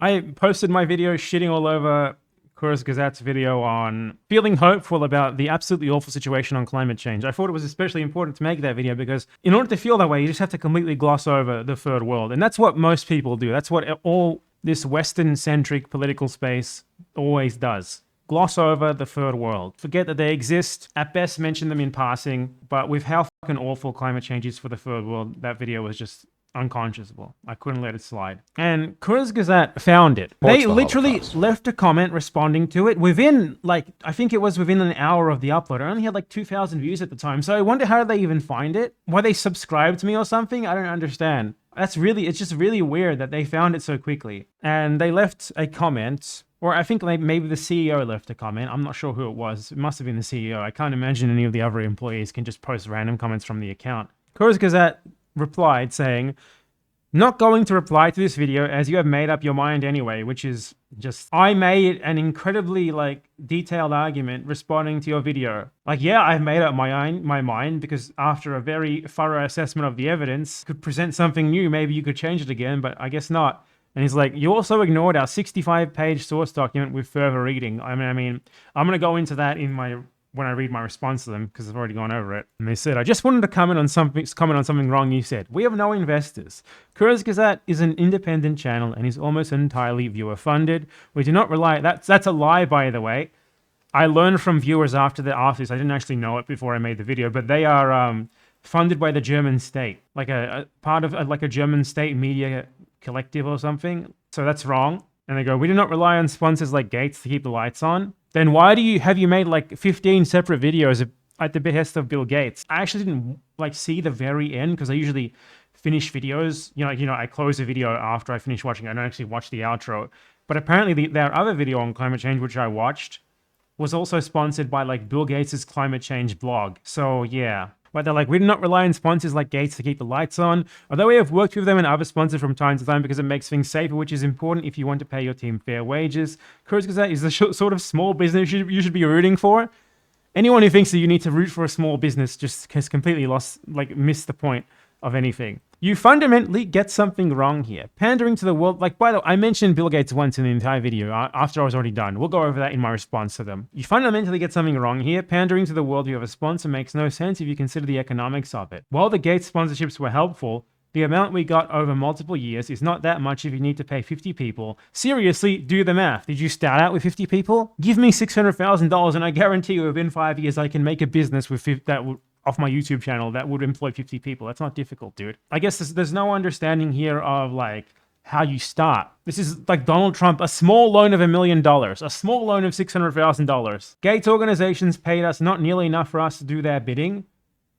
I posted my video shitting all over Kurgesagt's video on feeling hopeful about the absolutely awful situation on climate change. I thought it was especially important to make that video because in order to feel that way, you just have to completely gloss over the third world. And that's what most people do. That's what all this Western-centric political space always does. Gloss over the third world. Forget that they exist. At best, mention them in passing. But with how fucking awful climate change is for the third world, that video was just unconscionable. I couldn't let it slide. And Kurzgesagt found it. They literally left a comment responding to it within, like, I think it was within an hour of the upload. I only had like 2,000 views at the time. So I wonder how did they even find it? Why they subscribed to me or something? I don't understand. It's just really weird that they found it so quickly. And they left a comment, or I think maybe the CEO left a comment. I'm not sure who it was. It must have been the CEO. I can't imagine any of the other employees can just post random comments from the account. Kurzgesagt replied saying, "Not going to reply to this video as you have made up your mind anyway," which is just, I made an incredibly detailed argument responding to your video. Yeah, I've made up my mind because after a very thorough assessment of the evidence, could present something new. Maybe you could change it again, but I guess not. And he's like, "You also ignored our 65-page source document with further reading." I mean, I'm going to go into that when I read my response to them, because I've already gone over it. And they said, "I just wanted to comment on something wrong you said. We have no investors. Kurgesagt is an independent channel and is almost entirely viewer funded. We do not rely..." That's a lie, by the way. I learned from viewers after this. I didn't actually know it before I made the video, but they are funded by the German state, like a part of a German state media collective or something. So that's wrong. And they go, "We do not rely on sponsors like Gates to keep the lights on." Then why have you made 15 separate videos at the behest of Bill Gates? I actually didn't see the very end because I usually finish videos. I close a video after I finish watching. I don't actually watch the outro. But apparently their other video on climate change, which I watched, was also sponsored by Bill Gates's climate change blog. So yeah. But they're like, "We do not rely on sponsors like Gates to keep the lights on, although we have worked with them and other sponsors from time to time because it makes things safer, which is important if you want to pay your team fair wages. Kurzgesagt is the sort of small business you should be rooting for." Anyone who thinks that you need to root for a small business just has completely missed the point of anything. You fundamentally get something wrong here. Pandering to the world, by the way, I mentioned Bill Gates once in the entire video after I was already done. We'll go over that in my response to them. You fundamentally get something wrong here. Pandering to the world you have a sponsor makes no sense if you consider the economics of it. While the Gates sponsorships were helpful, the amount we got over multiple years is not that much if you need to pay 50 people. Seriously, do the math. Did you start out with 50 people? Give me $600,000 and I guarantee you within 5 years I can make a business with off my YouTube channel that would employ 50 people. That's not difficult, dude. I guess there's no understanding here of how you start. This is like Donald Trump, a small loan of $1 million, a small loan of $600,000. Gates organizations paid us not nearly enough for us to do their bidding.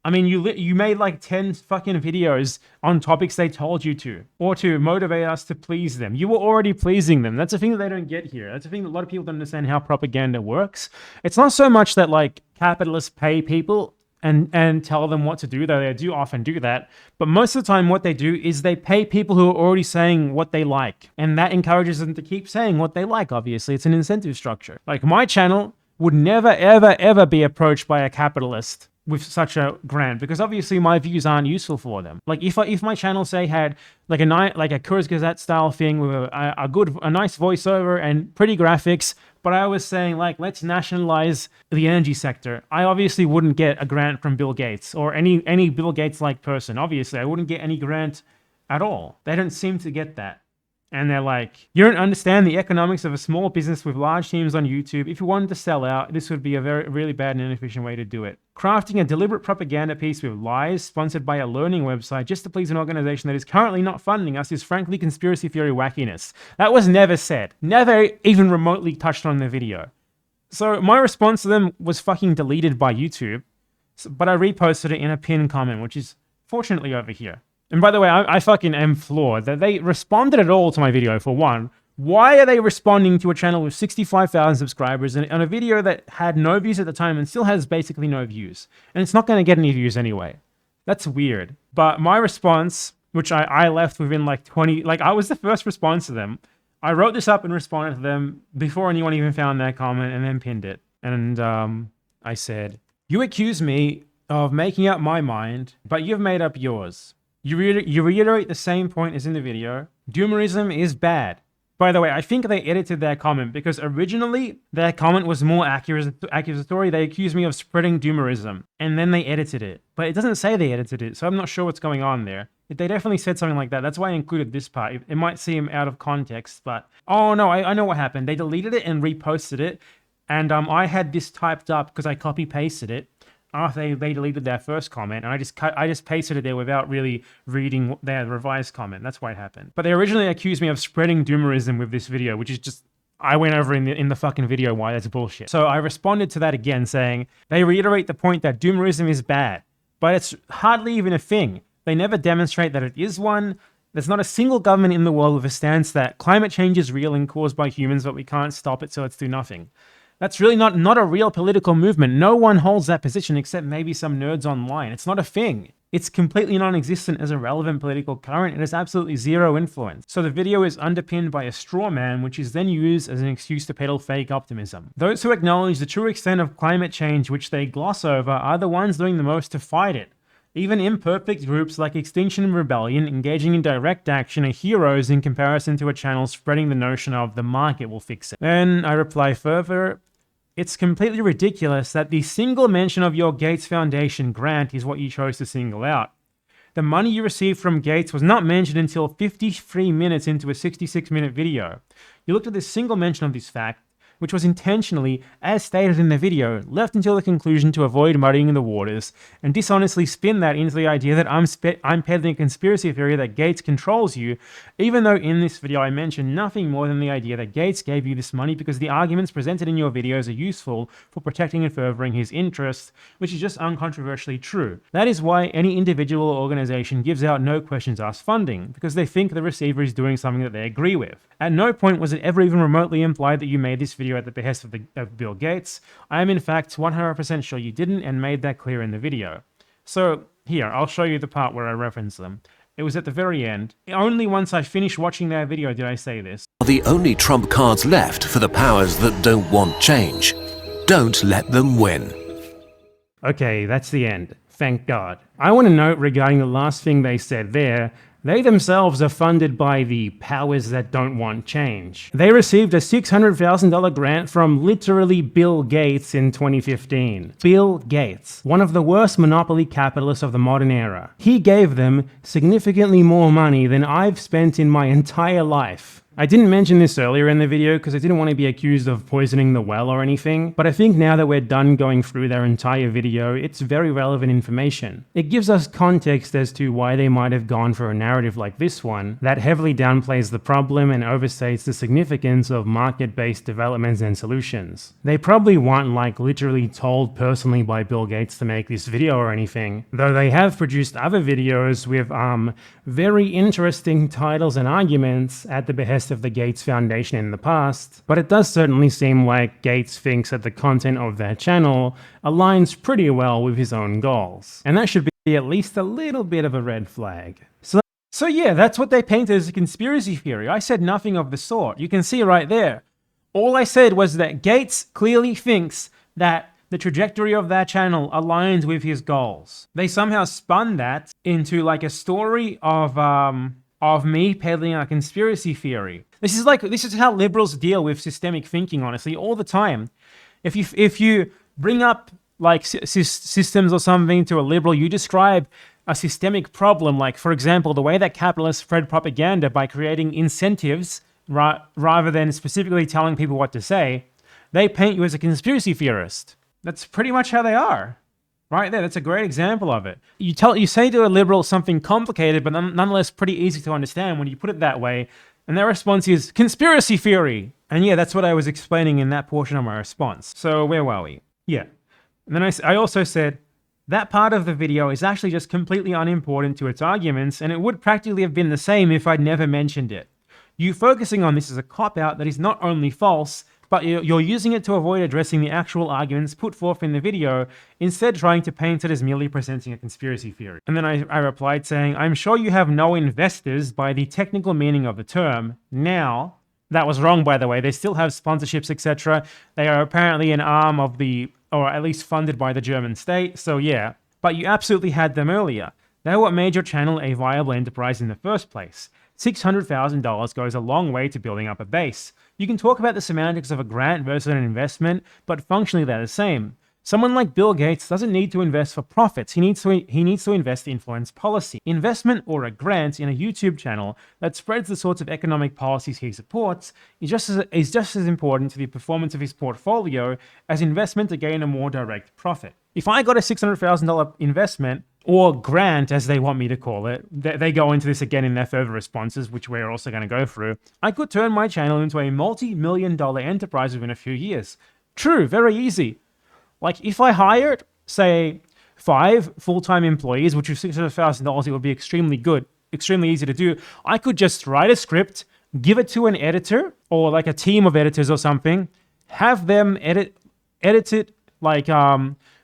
I mean, you made 10 fucking videos on topics they told you to, or to motivate us to please them. You were already pleasing them. That's a thing that they don't get here. That's a thing that a lot of people don't understand how propaganda works. It's not so much that capitalists pay people and tell them what to do, though they do often do that. But most of the time what they do is they pay people who are already saying what they like. And that encourages them to keep saying what they like, obviously. It's an incentive structure. My channel would never, ever, ever be approached by a capitalist with such a grant, because obviously my views aren't useful for them. If my channel say had a Kurzgesagt style thing with a nice voiceover and pretty graphics, but I was saying let's nationalize the energy sector, I obviously wouldn't get a grant from Bill Gates or any Bill Gates person. Obviously I wouldn't get any grant at all. They don't seem to get that. And they're like, "You don't understand the economics of a small business with large teams on YouTube. If you wanted to sell out, this would be a really bad and inefficient way to do it. Crafting a deliberate propaganda piece with lies sponsored by a learning website just to please an organization that is currently not funding us is frankly conspiracy theory wackiness." That was never said. Never even remotely touched on the video. So my response to them was fucking deleted by YouTube, but I reposted it in a pinned comment, which is fortunately over here. And by the way, I fucking am floored that they responded at all to my video, for one. Why are they responding to a channel with 65,000 subscribers and on a video that had no views at the time and still has basically no views? And it's not going to get any views anyway. That's weird. But my response, which I left within 20... I was the first response to them. I wrote this up and responded to them before anyone even found that comment and then pinned it. And I said, "You accuse me of making up my mind, but you've made up yours. You reiterate the same point as in the video. Doomerism is bad, By the way, I think they edited their comment because originally their comment was more accusatory. They accused me of spreading doomerism, and then they edited it. But it doesn't say they edited it, so I'm not sure what's going on there. They definitely said something like that. That's why I included this part. It might seem out of context, but... Oh, no, I know what happened. They deleted it and reposted it, and I had this typed up because I copy-pasted it after they deleted their first comment, and I just pasted it there without really reading their revised comment. That's why it happened. But they originally accused me of spreading doomerism with this video, which is just... I went over in the fucking video why that's bullshit. So I responded to that again, saying, they reiterate the point that doomerism is bad, but it's hardly even a thing. They never demonstrate that it is one. There's not a single government in the world with a stance that climate change is real and caused by humans, but we can't stop it, so let's do nothing. That's really not a real political movement. No one holds that position except maybe some nerds online. It's not a thing. It's completely non-existent as a relevant political current. It has absolutely zero influence. So the video is underpinned by a straw man, which is then used as an excuse to peddle fake optimism. Those who acknowledge the true extent of climate change, which they gloss over, are the ones doing the most to fight it. Even imperfect groups like Extinction Rebellion engaging in direct action are heroes in comparison to a channel spreading the notion of the market will fix it. Then I reply further, it's completely ridiculous that the single mention of your Gates Foundation grant is what you chose to single out. The money you received from Gates was not mentioned until 53 minutes into a 66-minute video. You looked at this single mention of this fact, which was intentionally, as stated in the video, left until the conclusion to avoid muddying the waters, and dishonestly spin that into the idea that I'm peddling a conspiracy theory that Gates controls you, even though in this video I mentioned nothing more than the idea that Gates gave you this money because the arguments presented in your videos are useful for protecting and furthering his interests, which is just uncontroversially true. That is why any individual or organization gives out no questions asked funding, because they think the receiver is doing something that they agree with. At no point was it ever even remotely implied that you made this video at the behest of Bill Gates. I am in fact 100% sure you didn't, and made that clear in the video. So here, I'll show you the part where I reference them. It was at the very end. Only once I finished watching their video did I say this. Are the only trump cards left for the powers that don't want change. Don't let them win. Okay, that's the end. Thank God. I want to note regarding the last thing they said there, they themselves are funded by the powers that don't want change. They received a $600,000 grant from literally Bill Gates in 2015. Bill Gates, one of the worst monopoly capitalists of the modern era. He gave them significantly more money than I've spent in my entire life. I didn't mention this earlier in the video because I didn't want to be accused of poisoning the well or anything, but I think now that we're done going through their entire video, it's very relevant information. It gives us context as to why they might have gone for a narrative like this one that heavily downplays the problem and overstates the significance of market-based developments and solutions. They probably weren't like literally told personally by Bill Gates to make this video or anything, though they have produced other videos with very interesting titles and arguments at the behest of the Gates Foundation in the past, but it does certainly seem like Gates thinks that the content of their channel aligns pretty well with his own goals. And that should be at least a little bit of a red flag. So yeah, that's what they painted as a conspiracy theory. I said nothing of the sort. You can see right there. All I said was that Gates clearly thinks that the trajectory of their channel aligns with his goals. They somehow spun that into like a story of me peddling a conspiracy theory. This is how liberals deal with systemic thinking, honestly, all the time. If you bring up like systems or something to a liberal, you describe a systemic problem, like for example, the way that capitalists spread propaganda by creating incentives rather than specifically telling people what to say, they paint you as a conspiracy theorist. That's pretty much how they are. Right there, that's a great example of it. You say to a liberal something complicated, but nonetheless pretty easy to understand when you put it that way, and their response is conspiracy theory. And yeah, that's what I was explaining in that portion of my response. So where were we? Yeah. And then I also said, that part of the video is actually just completely unimportant to its arguments, and it would practically have been the same if I'd never mentioned it. You focusing on this as a cop-out that is not only false, but you're using it to avoid addressing the actual arguments put forth in the video, instead trying to paint it as merely presenting a conspiracy theory. And then I replied saying, I'm sure you have no investors by the technical meaning of the term. Now, that was wrong, by the way. They still have sponsorships, etc. They are apparently an arm of or at least funded by the German state, so yeah. But you absolutely had them earlier. They're what made your channel a viable enterprise in the first place. $600,000 goes a long way to building up a base. You can talk about the semantics of a grant versus an investment, but functionally they're the same. Someone like Bill Gates doesn't need to invest for profits. He needs to invest to influence policy. Investment or a grant in a YouTube channel that spreads the sorts of economic policies he supports is just as important to the performance of his portfolio as investment to gain a more direct profit. If I got a $600,000 investment, or grant, as they want me to call it, they go into this again in their further responses, which we're also going to go through, I could turn my channel into a multi-million-dollar enterprise within a few years. True, very easy. Like, if I hired, say, 5 full-time employees, which with $600,000, it would be extremely easy to do. I could just write a script, give it to an editor, or like a team of editors or something, have them edit it, like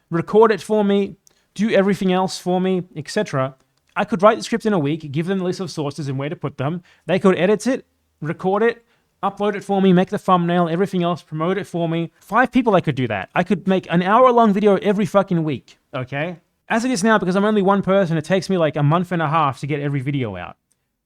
record it for me, do everything else for me, etc. I could write the script in a week, give them a list of sources and where to put them. They could edit it, record it, upload it for me, make the thumbnail, everything else, promote it for me. 5 people I could do that. I could make an hour-long video every fucking week, okay? As it is now, because I'm only one person, it takes me like a month and a half to get every video out.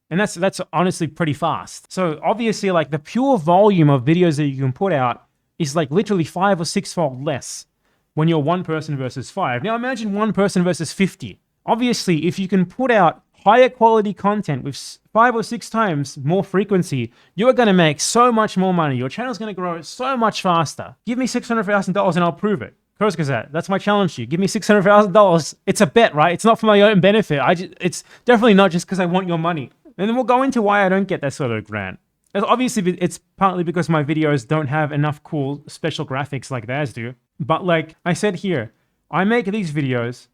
And that's honestly pretty fast. So obviously, like, the pure volume of videos that you can put out is like literally 5 or 6-fold less when you're one person versus 5. Now imagine one person versus 50. Obviously, if you can put out higher quality content with 5 or 6 times more frequency, you're going to make so much more money. Your channel's going to grow so much faster. Give me $600,000 and I'll prove it. Kurzgesagt, that's my challenge to you. Give me $600,000. It's a bet, right? It's not for my own benefit. It's definitely not just because I want your money. And then we'll go into why I don't get that sort of grant. Obviously, it's partly because my videos don't have enough cool special graphics like theirs do. But like I said here, I make these videos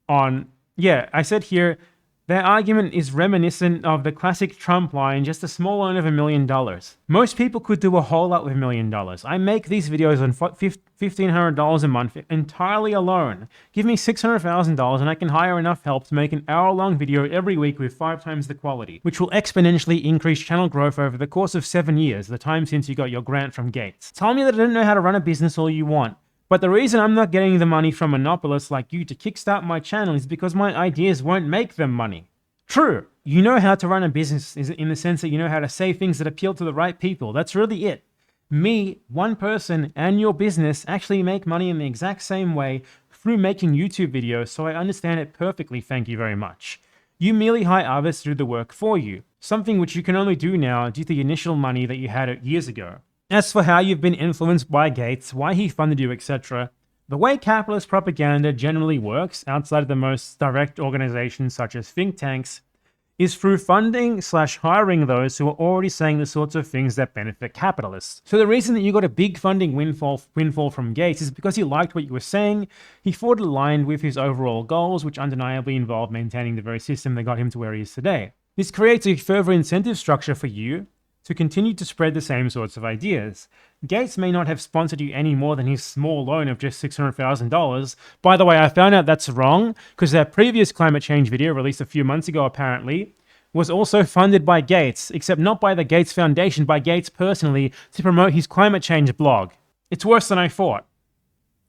on, their argument is reminiscent of the classic Trump line, just a small loan of $1 million. Most people could do a whole lot with $1 million. I make these videos on $1,500 a month entirely alone. Give me $600,000 and I can hire enough help to make an hour-long video every week with 5 times the quality, which will exponentially increase channel growth over the course of 7 years, the time since you got your grant from Gates. Tell me that I don't know how to run a business all you want. But the reason I'm not getting the money from monopolists like you to kickstart my channel is because my ideas won't make them money. True, you know how to run a business in the sense that you know how to say things that appeal to the right people. That's really it. Me, one person, and your business actually make money in the exact same way through making YouTube videos, so I understand it perfectly, thank you very much. You merely hire others to do the work for you, something which you can only do now due to the initial money that you had years ago. As for how you've been influenced by Gates, why he funded you, etc., the way capitalist propaganda generally works outside of the most direct organizations such as think tanks is through funding/hiring those who are already saying the sorts of things that benefit capitalists. So the reason that you got a big funding windfall from Gates is because he liked what you were saying, he thought it aligned with his overall goals, which undeniably involved maintaining the very system that got him to where he is today. This creates a further incentive structure for you to continue to spread the same sorts of ideas. Gates may not have sponsored you any more than his small loan of just $600,000. By the way, I found out that's wrong, because their previous climate change video, released a few months ago apparently, was also funded by Gates, except not by the Gates Foundation, by Gates personally, to promote his climate change blog. It's worse than I thought.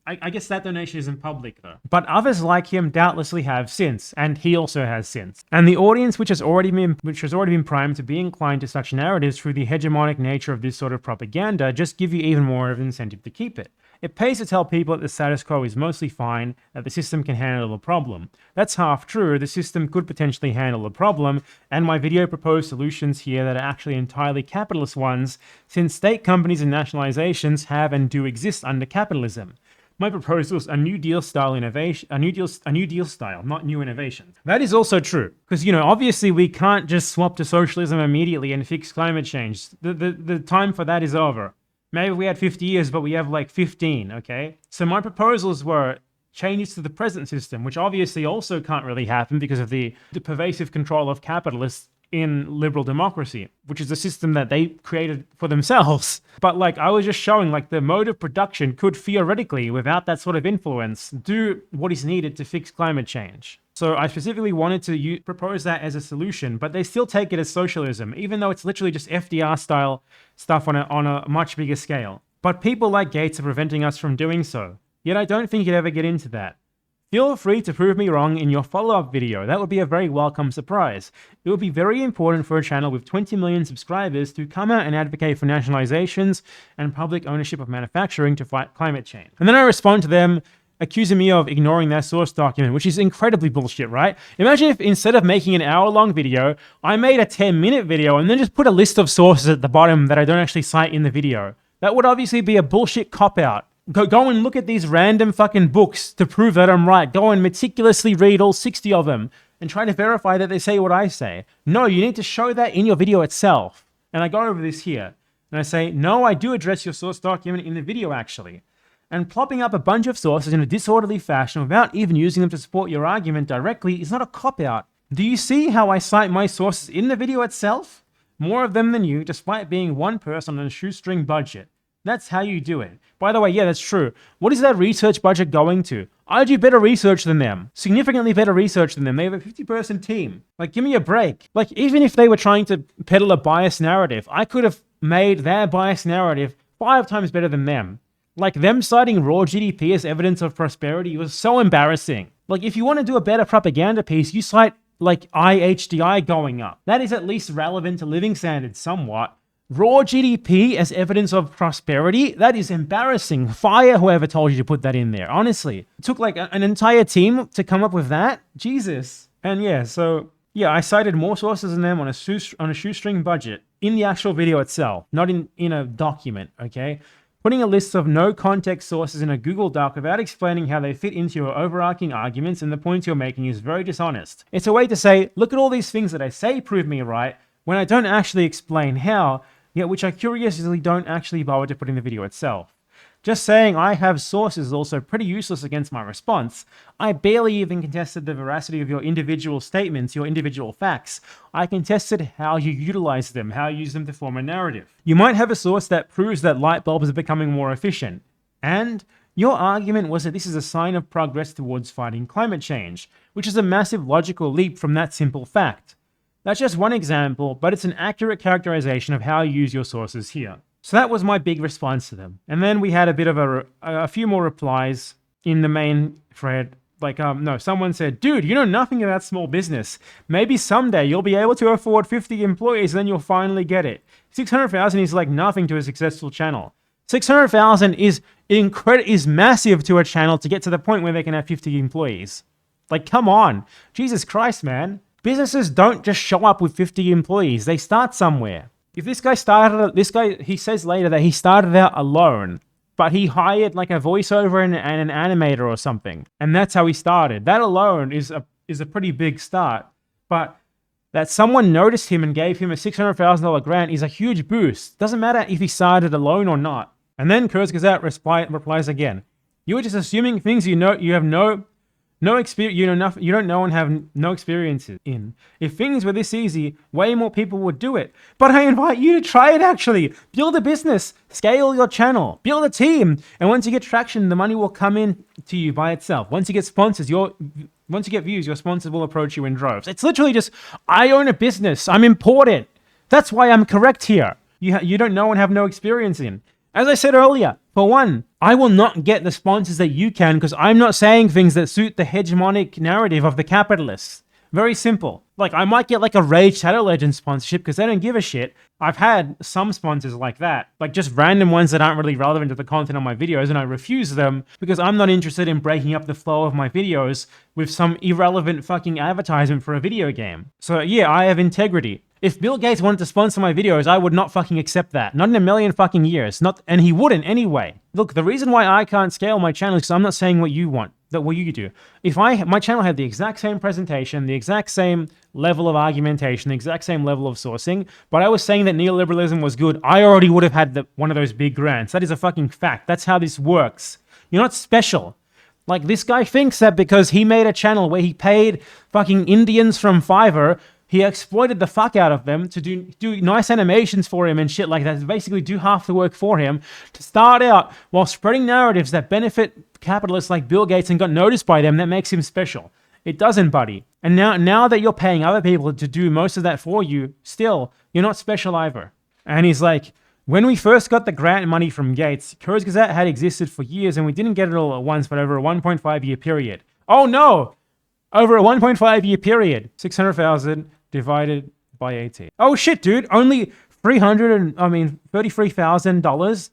I guess that donation isn't public though. But others like him doubtlessly have since, and he also has since. And the audience which has already been primed to be inclined to such narratives through the hegemonic nature of this sort of propaganda just give you even more of an incentive to keep it. It pays to tell people that the status quo is mostly fine, that the system can handle the problem. That's half true, the system could potentially handle the problem, and my video proposed solutions here that are actually entirely capitalist ones, since state companies and nationalizations have and do exist under capitalism. My proposal is a New Deal style innovation, a New Deal style, not new innovation. That is also true, because obviously we can't just swap to socialism immediately and fix climate change. The time for that is over. Maybe we had 50 years, but we have like 15, okay? So my proposals were changes to the present system, which obviously also can't really happen because of the pervasive control of capitalists in liberal democracy, which is a system that they created for themselves. But like I was just showing, like the mode of production could theoretically, without that sort of influence, do what is needed to fix climate change. So I specifically wanted to propose that as a solution, but they still take it as socialism, even though it's literally just FDR style stuff on a much bigger scale. But people like Gates are preventing us from doing so. Yet I don't think you'd ever get into that. Feel free to prove me wrong in your follow-up video. That would be a very welcome surprise. It would be very important for a channel with 20 million subscribers to come out and advocate for nationalizations and public ownership of manufacturing to fight climate change. And then I respond to them accusing me of ignoring their source document, which is incredibly bullshit, right? Imagine if instead of making an hour-long video, I made a 10-minute video and then just put a list of sources at the bottom that I don't actually cite in the video. That would obviously be a bullshit cop-out. Go and look at these random fucking books to prove that I'm right. Go and meticulously read all 60 of them and try to verify that they say what I say. No, you need to show that in your video itself. And I go over this here. And I say, no, I do address your source document in the video actually. And plopping up a bunch of sources in a disorderly fashion without even using them to support your argument directly is not a cop-out. Do you see how I cite my sources in the video itself? More of them than you, despite being one person on a shoestring budget. That's how you do it. By the way, yeah, that's true. What is that research budget going to? I do better research than them. Significantly better research than them. They have a 50-person team. Like, give me a break. Like, even if they were trying to peddle a biased narrative, I could have made their biased narrative 5 times better than them. Like, them citing raw GDP as evidence of prosperity was so embarrassing. Like, if you want to do a better propaganda piece, you cite, like, IHDI going up. That is at least relevant to living standards somewhat. Raw GDP as evidence of prosperity? That is embarrassing. Fire whoever told you to put that in there. Honestly. It took like an entire team to come up with that? Jesus. And yeah, so yeah, I cited more sources than them on a shoestring budget in the actual video itself, not in a document, okay? Putting a list of no context sources in a Google Doc without explaining how they fit into your overarching arguments and the points you're making is very dishonest. It's a way to say, look at all these things that I say prove me right, when I don't actually explain how, yet which I curiously don't actually bother to put in the video itself. Just saying I have sources is also pretty useless against my response. I barely even contested the veracity of your individual statements, your individual facts. I contested how you utilize them, how you use them to form a narrative. You might have a source that proves that light bulbs are becoming more efficient. And your argument was that this is a sign of progress towards fighting climate change, which is a massive logical leap from that simple fact. That's just one example, but it's an accurate characterization of how you use your sources here. So that was my big response to them. And then we had a bit of a few more replies in the main thread. Like, no, someone said, dude, you know nothing about small business. Maybe someday you'll be able to afford 50 employees and then you'll finally get it. 600,000 is like nothing to a successful channel. 600,000 is massive to a channel to get to the point where they can have 50 employees. Like, come on. Jesus Christ, man. Businesses don't just show up with 50 employees. They start somewhere. If he says later that he started out alone, but he hired like a voiceover and an animator or something. And that's how he started. That alone is a pretty big start. But that someone noticed him and gave him a $600,000 grant is a huge boost. Doesn't matter if he started alone or not. And then Kurzgesagt replies again. You were just assuming things you have no experience, you don't know and have no experience in. If things were this easy, way more people would do it. But I invite you to try it actually. Build a business, scale your channel, build a team. And once you get traction, the money will come in to you by itself. Once you get sponsors, once you get views, your sponsors will approach you in droves. It's literally just, I own a business, I'm important. That's why I'm correct here. You don't know and have no experience in. As I said earlier, for one, I will not get the sponsors that you can because I'm not saying things that suit the hegemonic narrative of the capitalists. Very simple. Like, I might get like a Raid Shadow Legends sponsorship because they don't give a shit. I've had some sponsors like that, like just random ones that aren't really relevant to the content of my videos, and I refuse them because I'm not interested in breaking up the flow of my videos with some irrelevant fucking advertisement for a video game. So yeah, I have integrity. If Bill Gates wanted to sponsor my videos, I would not fucking accept that. Not in a million fucking years. And he wouldn't anyway. Look, the reason why I can't scale my channel is because I'm not saying what you want, what you do. If my channel had the exact same presentation, the exact same level of argumentation, the exact same level of sourcing, but I was saying that neoliberalism was good, I already would have had one of those big grants. That is a fucking fact. That's how this works. You're not special. Like, this guy thinks that because he made a channel where he paid fucking Indians from Fiverr, he exploited the fuck out of them to do nice animations for him and shit like that, to basically do half the work for him, to start out while spreading narratives that benefit capitalists like Bill Gates and got noticed by them. That makes him special. It doesn't, buddy. And now that you're paying other people to do most of that for you, still, you're not special either. And he's like, when we first got the grant money from Gates, Kurzgesagt had existed for years and we didn't get it all at once, but over a 1.5 year period. Oh no! Over a 1.5 year period, 600,000 divided by 18. Oh shit, dude! Only $33,000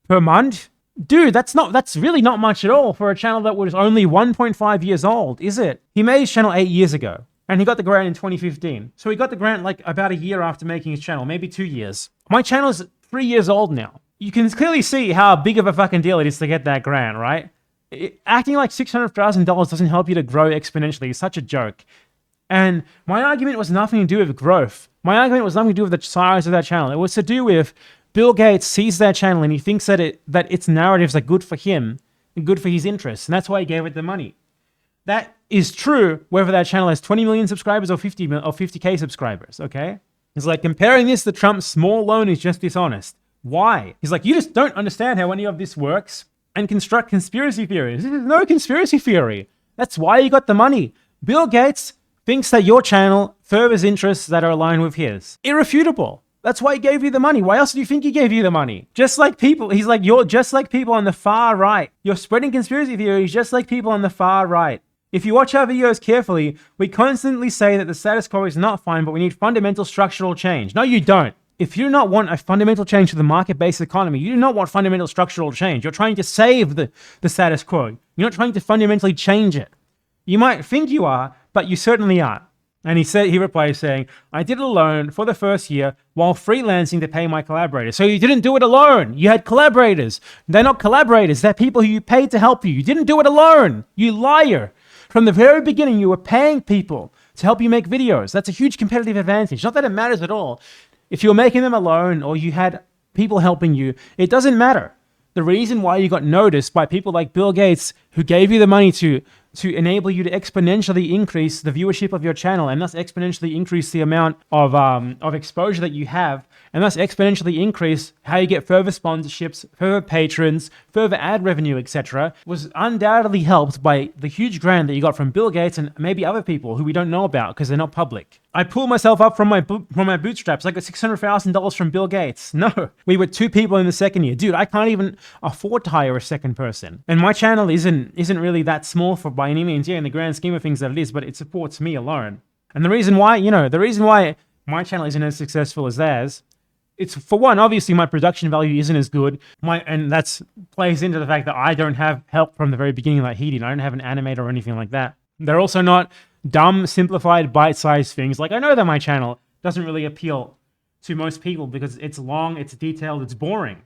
per month, dude. That's really not much at all for a channel that was only 1.5 years old, is it? He made his channel 8 years ago, and he got the grant in 2015. So he got the grant like about a year after making his channel, maybe 2 years. My channel is 3 years old now. You can clearly see how big of a fucking deal it is to get that grant, right? Acting like $600,000 doesn't help you to grow exponentially is such a joke. And my argument was nothing to do with growth. My argument was nothing to do with the size of that channel. It was to do with Bill Gates sees that channel and he thinks that its narratives are good for him and good for his interests, and that's why he gave it the money. That is true whether that channel has 20 million subscribers or 50K subscribers, okay? It's like comparing this to Trump's small loan is just dishonest. Why? He's like, you just don't understand how any of this works and construct conspiracy theories. This is no conspiracy theory. That's why he got the money. Bill Gates thinks that your channel furthers interests that are aligned with his. Irrefutable. That's why he gave you the money. Why else do you think he gave you the money? Just like people, he's like, you're just like people on the far right. You're spreading conspiracy theories just like people on the far right. If you watch our videos carefully, we constantly say that the status quo is not fine, but we need fundamental structural change. No, you don't. If you do not want a fundamental change to the market-based economy, you do not want fundamental structural change. You're trying to save the status quo. You're not trying to fundamentally change it. You might think you are, but you certainly aren't. And he replies saying, I did it alone for the first year while freelancing to pay my collaborators. So you didn't do it alone. You had collaborators. They're not collaborators. They're people who you paid to help you. You didn't do it alone. You liar. From the very beginning, you were paying people to help you make videos. That's a huge competitive advantage. Not that it matters at all. If you were making them alone or you had people helping you, it doesn't matter. The reason why you got noticed by people like Bill Gates, who gave you the money to enable you to exponentially increase the viewership of your channel and thus exponentially increase the amount of exposure that you have, and thus exponentially increase how you get further sponsorships, further patrons, further ad revenue, etc., was undoubtedly helped by the huge grant that you got from Bill Gates and maybe other people who we don't know about because they're not public. I pulled myself up from my bootstraps. I got $600,000 from Bill Gates. No, we were 2 people in the second year. Dude, I can't even afford to hire a second person. And my channel isn't really that small by any means. Yeah, in the grand scheme of things that it is, but it supports me alone. And the reason why my channel isn't as successful as theirs, it's, for one, obviously my production value isn't as good. And that's plays into the fact that I don't have help from the very beginning like he did. I don't have an animator or anything like that. They're also not dumb, simplified, bite-sized things. Like, I know that my channel doesn't really appeal to most people because it's long, it's detailed, it's boring.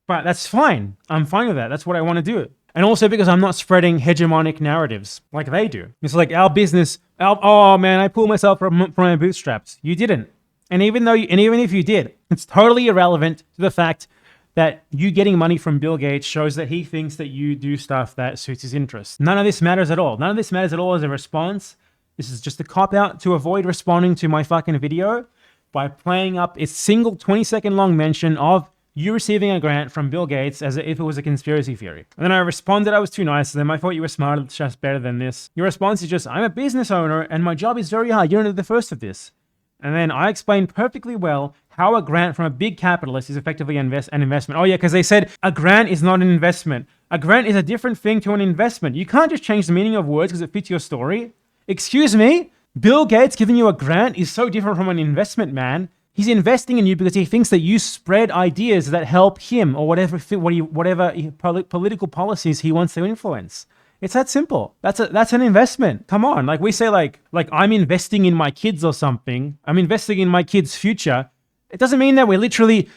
But that's fine. I'm fine with that. That's what I want to do. And also because I'm not spreading hegemonic narratives like they do. It's like our business, oh man, I pulled myself from my bootstraps. You didn't. And even if you did, it's totally irrelevant to the fact that you getting money from Bill Gates shows that he thinks that you do stuff that suits his interests. None of this matters at all. None of this matters at all as a response. This is just a cop-out to avoid responding to my fucking video by playing up its single 20-second long mention of you receiving a grant from Bill Gates as if it was a conspiracy theory. And then I responded I was too nice to them. I thought you were smarter, just better than this. Your response is just, I'm a business owner and my job is very hard. You're not the first of this. And then I explained perfectly well how a grant from a big capitalist is effectively an investment. Oh yeah, because they said a grant is not an investment. A grant is a different thing to an investment. You can't just change the meaning of words because it fits your story. Excuse me? Bill Gates giving you a grant is so different from an investment, man. He's investing in you because he thinks that you spread ideas that help him or whatever political policies he wants to influence. It's that simple. That's an investment. Come on. Like we say like I'm investing in my kids or something. I'm investing in my kids' future. It doesn't mean that we're literally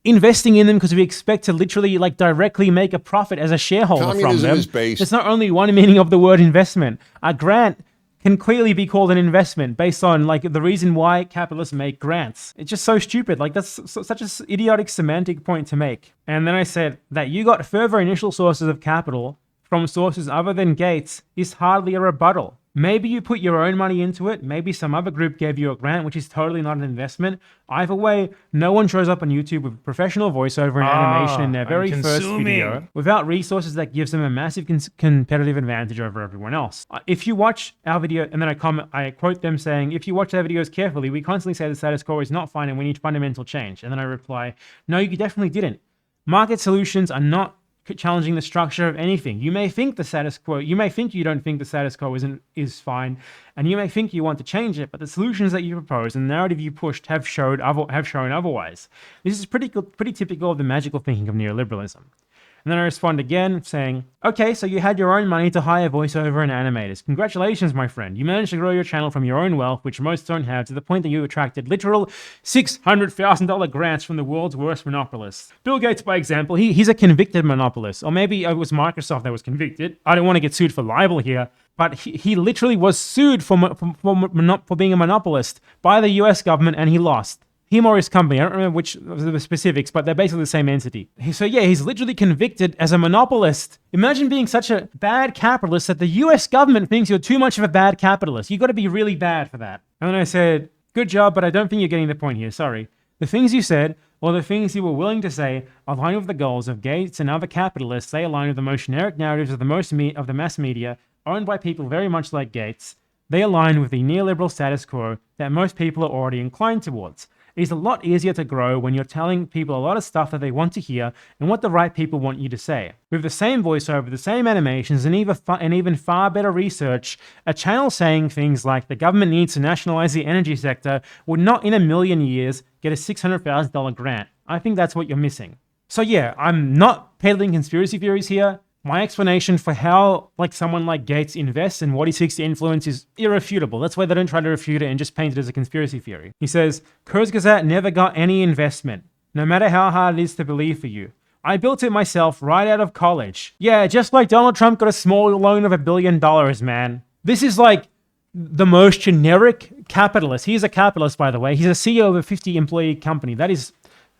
investing in them because we expect to literally like directly make a profit as a shareholder from them. There's not only one meaning of the word investment. A grant can clearly be called an investment based on like the reason why capitalists make grants. It's just so stupid. Like that's such an idiotic semantic point to make. And then I said that you got further initial sources of capital from sources other than Gates is hardly a rebuttal. Maybe you put your own money into it. Maybe some other group gave you a grant, which is totally not an investment. Either way, no one shows up on YouTube with professional voiceover and animation in their very first video without resources that gives them a massive competitive advantage over everyone else. If you watch our video, and then I quote them saying, if you watch our videos carefully, we constantly say the status quo is not fine and we need fundamental change. And then I reply, no, you definitely didn't. Market solutions are not challenging the structure of anything. You may think the status quo, you may think you don't think the status quo is fine, and you may think you want to change it, but the solutions that you propose and the narrative you pushed have shown otherwise. This is pretty typical of the magical thinking of neoliberalism. And then I respond again saying, okay, so you had your own money to hire voiceover and animators. Congratulations, my friend. You managed to grow your channel from your own wealth, which most don't have, to the point that you attracted literal $600,000 grants from the world's worst monopolists. Bill Gates, by example, he's a convicted monopolist. Or maybe it was Microsoft that was convicted. I don't want to get sued for libel here. But he literally was sued for being a monopolist by the US government, and he lost. Him or his company, I don't remember which of the specifics, but they're basically the same entity. So yeah, he's literally convicted as a monopolist. Imagine being such a bad capitalist that the US government thinks you're too much of a bad capitalist. You got to be really bad for that. And then I said, good job, but I don't think you're getting the point here, sorry. The things you said, or the things you were willing to say, align with the goals of Gates and other capitalists. They align with the most generic narratives of the mass media, owned by people very much like Gates. They align with the neoliberal status quo that most people are already inclined towards. It's a lot easier to grow when you're telling people a lot of stuff that they want to hear and what the right people want you to say. With the same voiceover, the same animations, and even far better research, a channel saying things like the government needs to nationalize the energy sector would not in a million years get a $600,000 grant. I think that's what you're missing. So yeah, I'm not peddling conspiracy theories here. My explanation for how someone like Gates invests and what he seeks to influence is irrefutable. That's why they don't try to refute it and just paint it as a conspiracy theory. He says, Kurzgesagt never got any investment, no matter how hard it is to believe for you. I built it myself right out of college. Yeah, just like Donald Trump got a small loan of $1 billion, man. This is like the most generic capitalist. He's a capitalist, by the way. He's a CEO of a 50-employee company. That is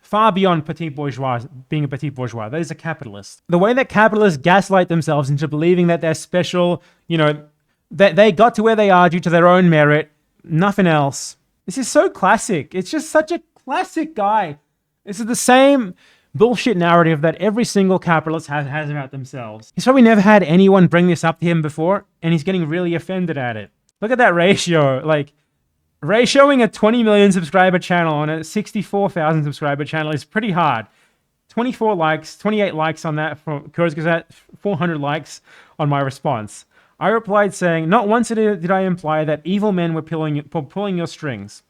far beyond petit bourgeois, being a petit bourgeois. That is a capitalist. The way that capitalists gaslight themselves into believing that they're special, that they got to where they are due to their own merit, nothing else. This is so classic. It's just such a classic guy. This is the same bullshit narrative that every single capitalist has about themselves. He's probably never had anyone bring this up to him before, and he's getting really offended at it. Look at that ratio. Ratioing a 20 million subscriber channel on a 64,000 subscriber channel is pretty hard. 28 likes on that for Kurzgesagt, 400 likes on my response. I replied saying, not once did I imply that evil men were pulling your strings.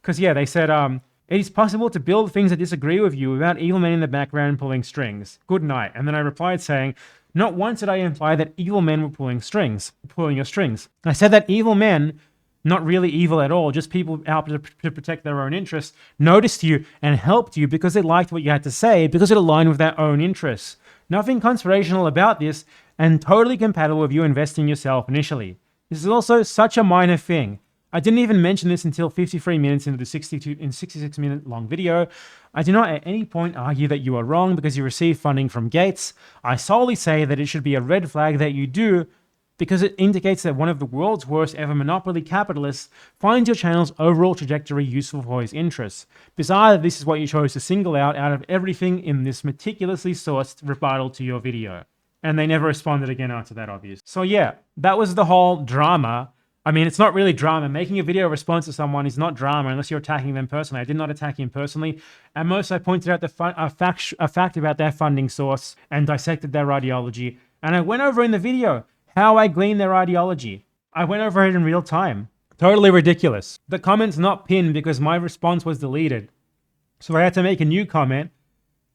Because yeah, they said, it is possible to build things that disagree with you without evil men in the background pulling strings. Good night. And then I replied saying, not once did I imply that evil men were pulling your strings. I said that evil men, not really evil at all, just people out to protect their own interests, noticed you and helped you because they liked what you had to say, because it aligned with their own interests. Nothing conspirational about this, and totally compatible with you investing yourself initially. This is also such a minor thing. I didn't even mention this until 53 minutes into the 66-minute long video. I do not at any point argue that you are wrong because you received funding from Gates. I solely say that it should be a red flag that you do, because it indicates that one of the world's worst ever monopoly capitalists finds your channel's overall trajectory useful for his interests. Bizarre that this is what you chose to single out of everything in this meticulously sourced rebuttal to your video. And they never responded again after that, obviously. So yeah, that was the whole drama. I mean, it's not really drama. Making a video response to someone is not drama unless you're attacking them personally. I did not attack him personally. At most, I pointed out a fact about their funding source and dissected their ideology. And I went over in the video how I glean their ideology. I went over it in real time. Totally ridiculous. The comment's not pinned because my response was deleted. So I had to make a new comment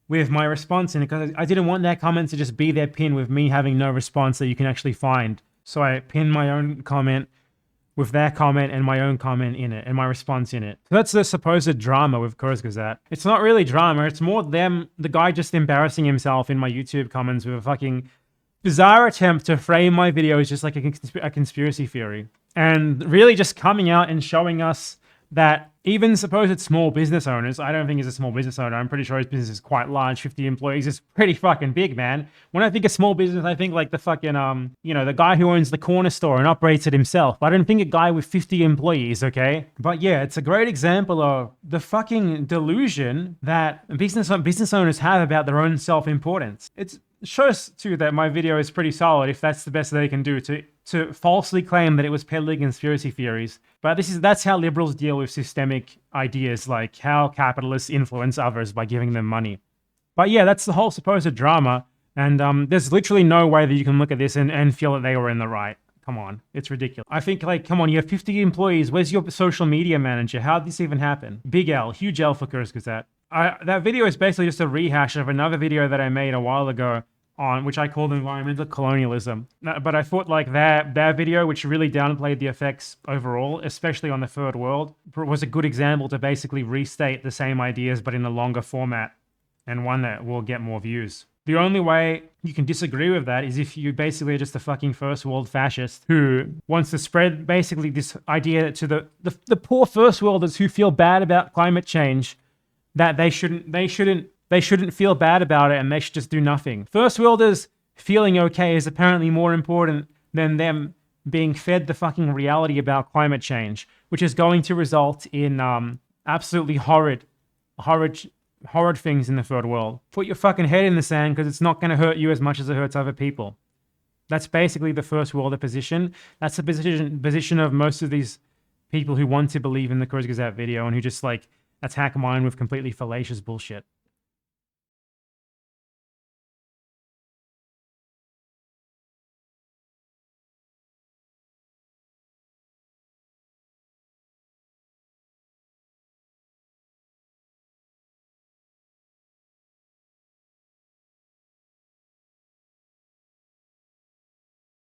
with my response in it because I didn't want that comment to just be their pin with me having no response that you can actually find. So I pinned my own comment with their comment and my own comment in it and my response in it. So that's the supposed drama with Kurzgesagt. It's not really drama. It's more the guy just embarrassing himself in my YouTube comments with a fucking bizarre attempt to frame my videos just like a conspiracy theory. And really just coming out and showing us that even supposed small business owners, I don't think he's a small business owner. I'm pretty sure his business is quite large. 50 employees is pretty fucking big, man. When I think of small business, I think like the fucking, the guy who owns the corner store and operates it himself. I don't think a guy with 50 employees, okay? But yeah, it's a great example of the fucking delusion that business owners have about their own self-importance. It shows too that my video is pretty solid if that's the best they can do to falsely claim that it was peddling conspiracy theories. But that's how liberals deal with systemic ideas, like how capitalists influence others by giving them money. But yeah, that's the whole supposed drama. And there's literally no way that you can look at this and feel that they were in the right. Come on, it's ridiculous. I think, like, come on, you have 50 employees. Where's your social media manager? How did this even happen? Big L, huge L for Kurzgesagt. That video is basically just a rehash of another video that I made a while ago on which I called environmental colonialism. But I thought like that video, which really downplayed the effects overall, especially on the third world, was a good example to basically restate the same ideas but in a longer format and one that will get more views. The only way you can disagree with that is if you basically are just a fucking first world fascist who wants to spread basically this idea to the poor first worlders who feel bad about climate change, that they shouldn't feel bad about it and they should just do nothing. First worlders feeling okay is apparently more important than them being fed the fucking reality about climate change, which is going to result in absolutely horrid things in the third world. Put your fucking head in the sand because it's not going to hurt you as much as it hurts other people. That's basically the first worlder position. That's the position of most of these people who want to believe in the Kurzgesagt video and who just like attack mine with completely fallacious bullshit.